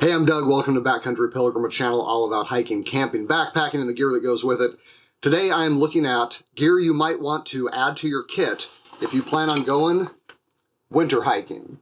Hey, I'm Doug. Welcome to Backcountry Pilgrim, a channel all about hiking, camping, backpacking, and the gear that goes with it. Today I am looking at gear you might want to add to your kit if you plan on going winter hiking.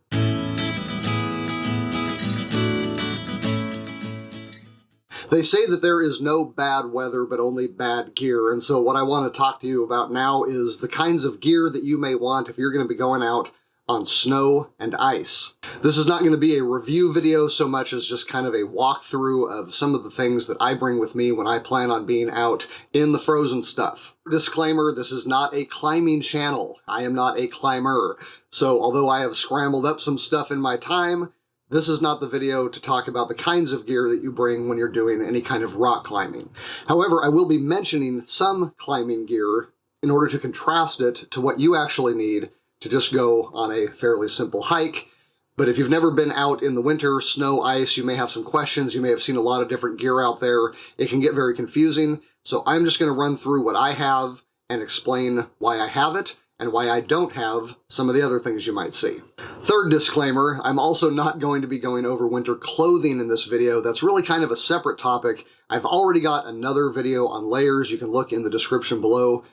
They say that there is no bad weather, but only bad gear. And so what I want to talk to you about now is the kinds of gear that you may want if you're going to be going out on snow and ice. This is not going to be a review video so much as just kind of a walkthrough of some of the things that I bring with me when I plan on being out in the frozen stuff. Disclaimer, this is not a climbing channel. I am not a climber. So although I have scrambled up some stuff in my time, this is not the video to talk about the kinds of gear that you bring when you're doing any kind of rock climbing. However, I will be mentioning some climbing gear in order to contrast it to what you actually need to just go on a fairly simple hike. But if you've never been out in the winter, snow, ice, you may have some questions. You may have seen a lot of different gear out there. It can get very confusing. So I'm just going to run through what I have and explain why I have it and why I don't have some of the other things you might see. Third disclaimer, I'm also not going to be going over winter clothing in this video. That's really kind of a separate topic. I've already got another video on layers. You can look in the description below.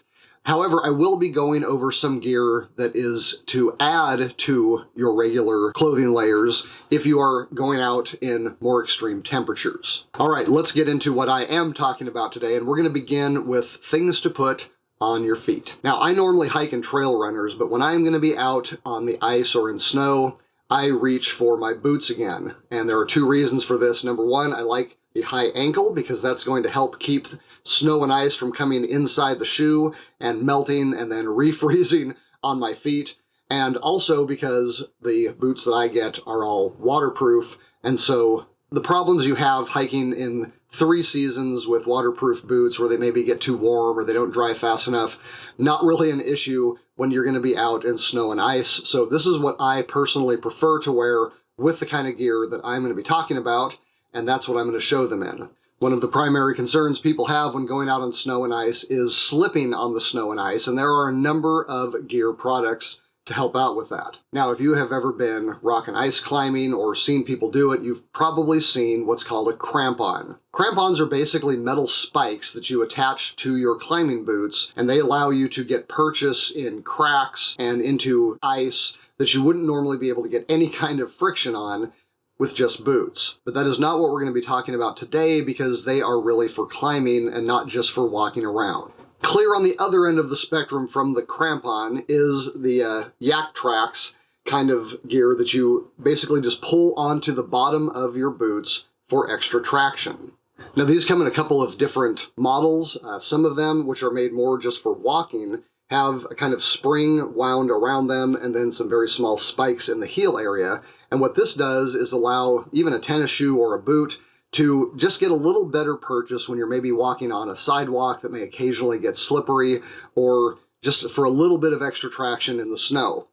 However, I will be going over some gear that is to add to your regular clothing layers if you are going out in more extreme temperatures. All right, let's get into what I am talking about today, and we're going to begin with things to put on your feet. Now, I normally hike in trail runners, but when I'm going to be out on the ice or in snow, I reach for my boots again. And there are two reasons for this. Number one, I like the high ankle because that's going to help keep snow and ice from coming inside the shoe and melting and then refreezing on my feet. And also because the boots that I get are all waterproof. And so the problems you have hiking in 3 seasons with waterproof boots where they maybe get too warm or they don't dry fast enough, not really an issue when you're going to be out in snow and ice. So this is what I personally prefer to wear with the kind of gear that I'm going to be talking about, and that's what I'm going to show them in. One of the primary concerns people have when going out on snow and ice is slipping on the snow and ice, and there are a number of gear products to help out with that. Now, if you have ever been rock and ice climbing or seen people do it, you've probably seen what's called a crampon. Crampons are basically metal spikes that you attach to your climbing boots, and they allow you to get purchase in cracks and into ice that you wouldn't normally be able to get any kind of friction on with just boots. But that is not what we're going to be talking about today because they are really for climbing and not just for walking around. Clear on the other end of the spectrum from the crampon is the YakTrax kind of gear that you basically just pull onto the bottom of your boots for extra traction. Now these come in a couple of different models. Some of them, which are made more just for walking, have a kind of spring wound around them and then some very small spikes in the heel area. And what this does is allow even a tennis shoe or a boot to just get a little better purchase when you're maybe walking on a sidewalk that may occasionally get slippery, or just for a little bit of extra traction in the snow.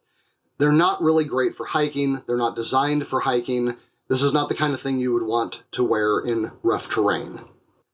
They're not really great for hiking. They're not designed for hiking. This is not the kind of thing you would want to wear in rough terrain.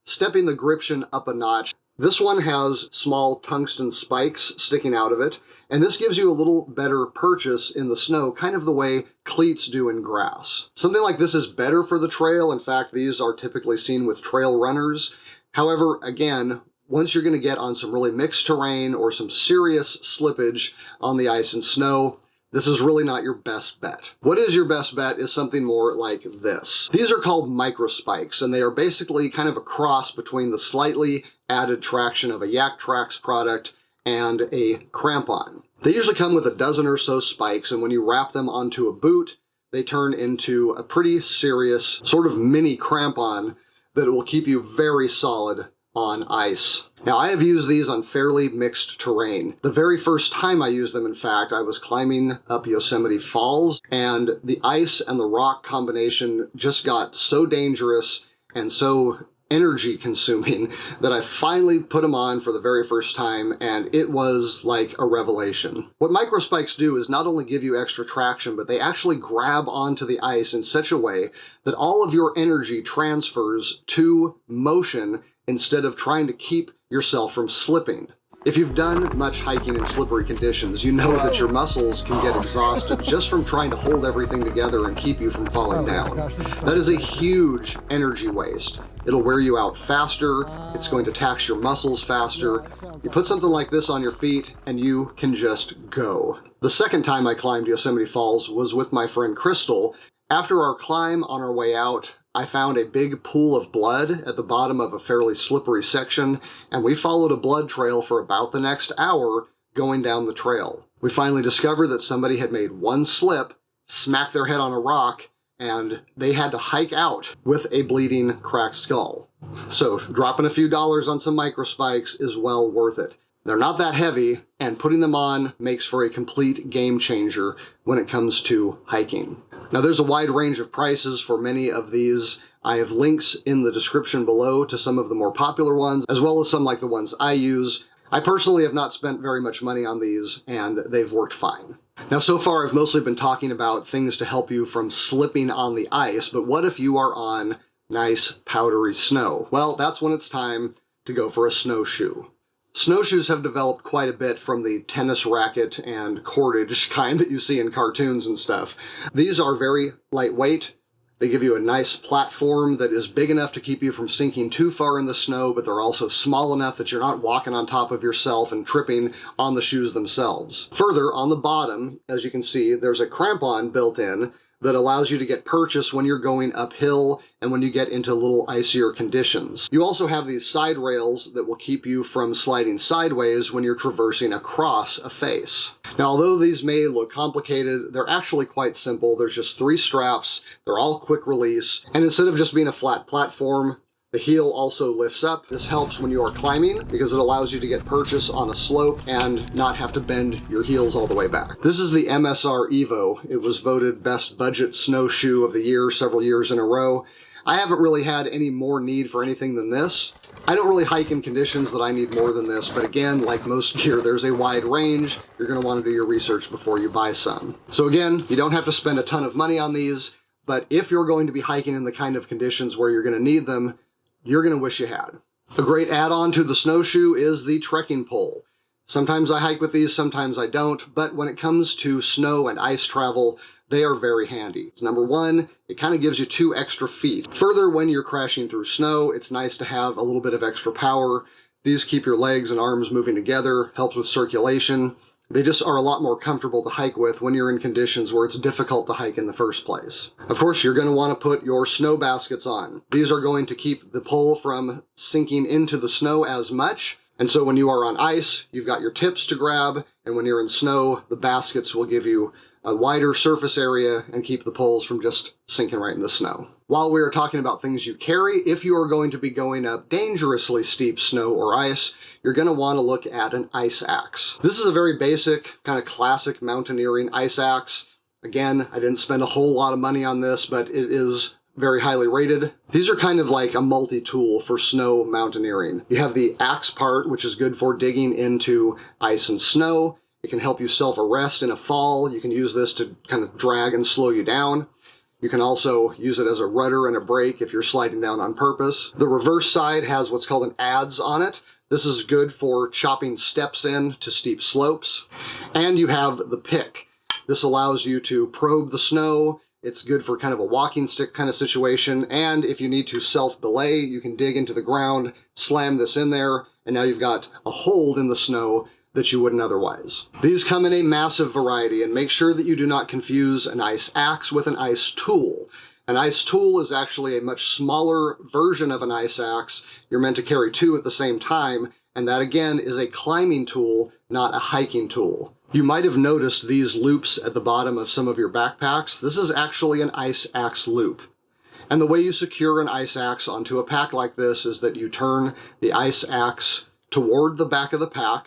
Stepping the gription up a notch, this one has small tungsten spikes sticking out of it, and this gives you a little better purchase in the snow, kind of the way cleats do in grass. Something like this is better for the trail. In fact, these are typically seen with trail runners. However, again, once you're going to get on some really mixed terrain or some serious slippage on the ice and snow, this is really not your best bet. What is your best bet is something more like this. These are called Microspikes, and they are basically kind of a cross between the slightly added traction of a YakTrax product and a crampon. They usually come with a dozen or so spikes, and when you wrap them onto a boot, they turn into a pretty serious sort of mini crampon that will keep you very solid on ice. Now, I have used these on fairly mixed terrain. The very first time I used them, in fact, I was climbing up Yosemite Falls, and the ice and the rock combination just got so dangerous and so energy consuming that I finally put them on for the very first time, and it was like a revelation. What Microspikes do is not only give you extra traction, but they actually grab onto the ice in such a way that all of your energy transfers to motion instead of trying to keep yourself from slipping. If you've done much hiking in slippery conditions, you know that your muscles can get exhausted just from trying to hold everything together and keep you from falling down. That is a huge energy waste. It'll wear you out faster, it's going to tax your muscles faster. You put something like this on your feet and you can just go. The second time I climbed Yosemite Falls was with my friend Crystal. After our climb on our way out, I found a big pool of blood at the bottom of a fairly slippery section, and we followed a blood trail for about the next hour going down the trail. We finally discovered that somebody had made one slip, smacked their head on a rock, and they had to hike out with a bleeding, cracked skull. So dropping a few dollars on some Microspikes is well worth it. They're not that heavy, and putting them on makes for a complete game changer when it comes to hiking. Now there's a wide range of prices for many of these. I have links in the description below to some of the more popular ones, as well as some like the ones I use. I personally have not spent very much money on these, and they've worked fine. Now so far I've mostly been talking about things to help you from slipping on the ice, but what if you are on nice powdery snow? Well, that's when it's time to go for a snowshoe. Snowshoes have developed quite a bit from the tennis racket and cordage kind that you see in cartoons and stuff. These are very lightweight. They give you a nice platform that is big enough to keep you from sinking too far in the snow, but they're also small enough that you're not walking on top of yourself and tripping on the shoes themselves. Further, on the bottom, as you can see, there's a crampon built in that allows you to get purchase when you're going uphill and when you get into a little icier conditions. You also have these side rails that will keep you from sliding sideways when you're traversing across a face. Now, although these may look complicated, they're actually quite simple. There's just 3 straps, they're all quick release, and instead of just being a flat platform, the heel also lifts up. This helps when you are climbing because it allows you to get purchase on a slope and not have to bend your heels all the way back. This is the MSR Evo. It was voted best budget snowshoe of the year several years in a row. I haven't really had any more need for anything than this. I don't really hike in conditions that I need more than this, but again, like most gear, there's a wide range. You're going to want to do your research before you buy some. So again, you don't have to spend a ton of money on these, but if you're going to be hiking in the kind of conditions where you're going to need them, you're going to wish you had. A great add-on to the snowshoe is the trekking pole. Sometimes I hike with these, sometimes I don't, but when it comes to snow and ice travel, they are very handy. Number one, it kind of gives you 2 extra feet. Further, when you're crashing through snow, it's nice to have a little bit of extra power. These keep your legs and arms moving together, helps with circulation. They just are a lot more comfortable to hike with when you're in conditions where it's difficult to hike in the first place. Of course, you're going to want to put your snow baskets on. These are going to keep the pole from sinking into the snow as much. And so when you are on ice, you've got your tips to grab, and when you're in snow, the baskets will give you a wider surface area and keep the poles from just sinking right in the snow. While we are talking about things you carry, if you are going to be going up dangerously steep snow or ice, you're going to want to look at an ice axe. This is a very basic, kind of classic mountaineering ice axe. Again, I didn't spend a whole lot of money on this, but it is very highly rated. These are kind of like a multi-tool for snow mountaineering. You have the axe part, which is good for digging into ice and snow. It can help you self-arrest in a fall. You can use this to kind of drag and slow you down. You can also use it as a rudder and a brake if you're sliding down on purpose. The reverse side has what's called an adze on it. This is good for chopping steps in to steep slopes. And you have the pick. This allows you to probe the snow. It's good for kind of a walking stick kind of situation. And if you need to self-belay, you can dig into the ground, slam this in there, and now you've got a hold in the snow that you wouldn't otherwise. These come in a massive variety, and make sure that you do not confuse an ice axe with an ice tool. An ice tool is actually a much smaller version of an ice axe. You're meant to carry 2 at the same time, and that again is a climbing tool, not a hiking tool. You might have noticed these loops at the bottom of some of your backpacks. This is actually an ice axe loop. And the way you secure an ice axe onto a pack like this is that you turn the ice axe toward the back of the pack,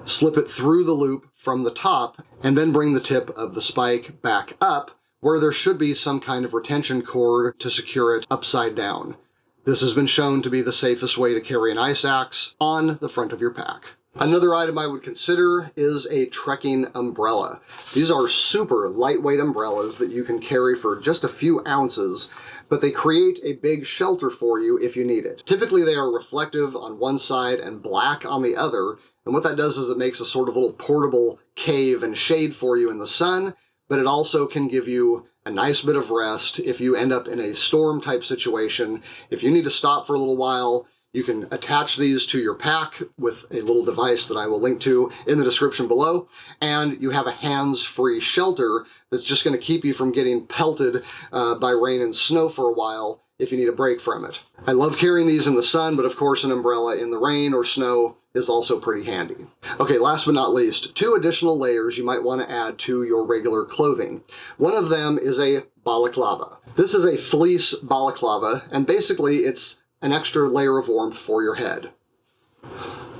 slip it through the loop from the top, and then bring the tip of the spike back up where there should be some kind of retention cord to secure it upside down. This has been shown to be the safest way to carry an ice axe on the front of your pack. Another item I would consider is a trekking umbrella. These are super lightweight umbrellas that you can carry for just a few ounces, but they create a big shelter for you if you need it. Typically they are reflective on one side and black on the other, and what that does is it makes a sort of little portable cave and shade for you in the sun, but it also can give you a nice bit of rest if you end up in a storm type situation. If you need to stop for a little while, you can attach these to your pack with a little device that I will link to in the description below, and you have a hands-free shelter that's just going to keep you from getting pelted by rain and snow for a while if you need a break from it. I love carrying these in the sun, but of course an umbrella in the rain or snow is also pretty handy. Okay, last but not least, 2 additional layers you might want to add to your regular clothing. One of them is a balaclava. This is a fleece balaclava, and basically it's an extra layer of warmth for your head.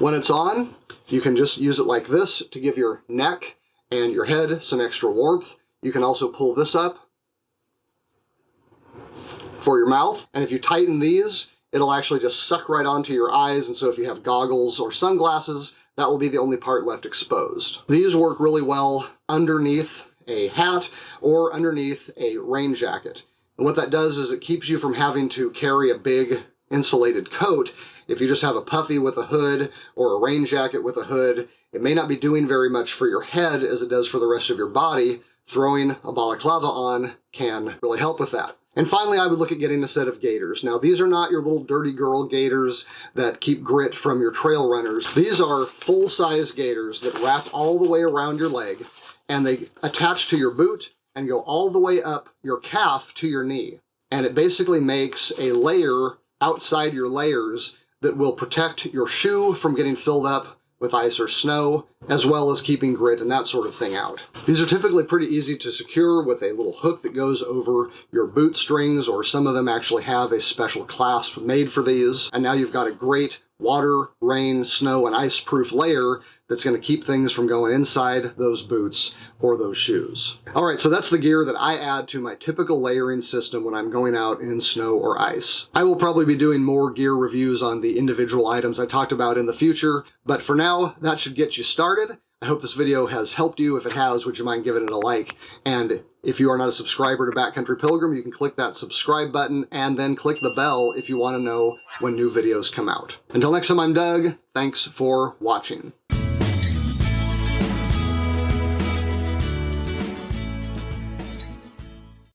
When it's on, you can just use it like this to give your neck and your head some extra warmth. You can also pull this up for your mouth, and if you tighten these, it'll actually just suck right onto your eyes, and so if you have goggles or sunglasses, that will be the only part left exposed. These work really well underneath a hat or underneath a rain jacket. And what that does is it keeps you from having to carry a big insulated coat. If you just have a puffy with a hood or a rain jacket with a hood, it may not be doing very much for your head as it does for the rest of your body. Throwing a balaclava on can really help with that. And finally, I would look at getting a set of gaiters. Now, these are not your little dirty girl gaiters that keep grit from your trail runners. These are full-size gaiters that wrap all the way around your leg, and they attach to your boot and go all the way up your calf to your knee. And it basically makes a layer outside your layers that will protect your shoe from getting filled up with ice or snow, as well as keeping grit and that sort of thing out. These are typically pretty easy to secure with a little hook that goes over your boot strings, or some of them actually have a special clasp made for these. And now you've got a great water, rain, snow, and ice-proof layer that's going to keep things from going inside those boots or those shoes. All right, so that's the gear that I add to my typical layering system when I'm going out in snow or ice. I will probably be doing more gear reviews on the individual items I talked about in the future, but for now, that should get you started. I hope this video has helped you. If it has, would you mind giving it a like? And if you are not a subscriber to Backcountry Pilgrim, you can click that subscribe button and then click the bell if you want to know when new videos come out. Until next time, I'm Doug. Thanks for watching.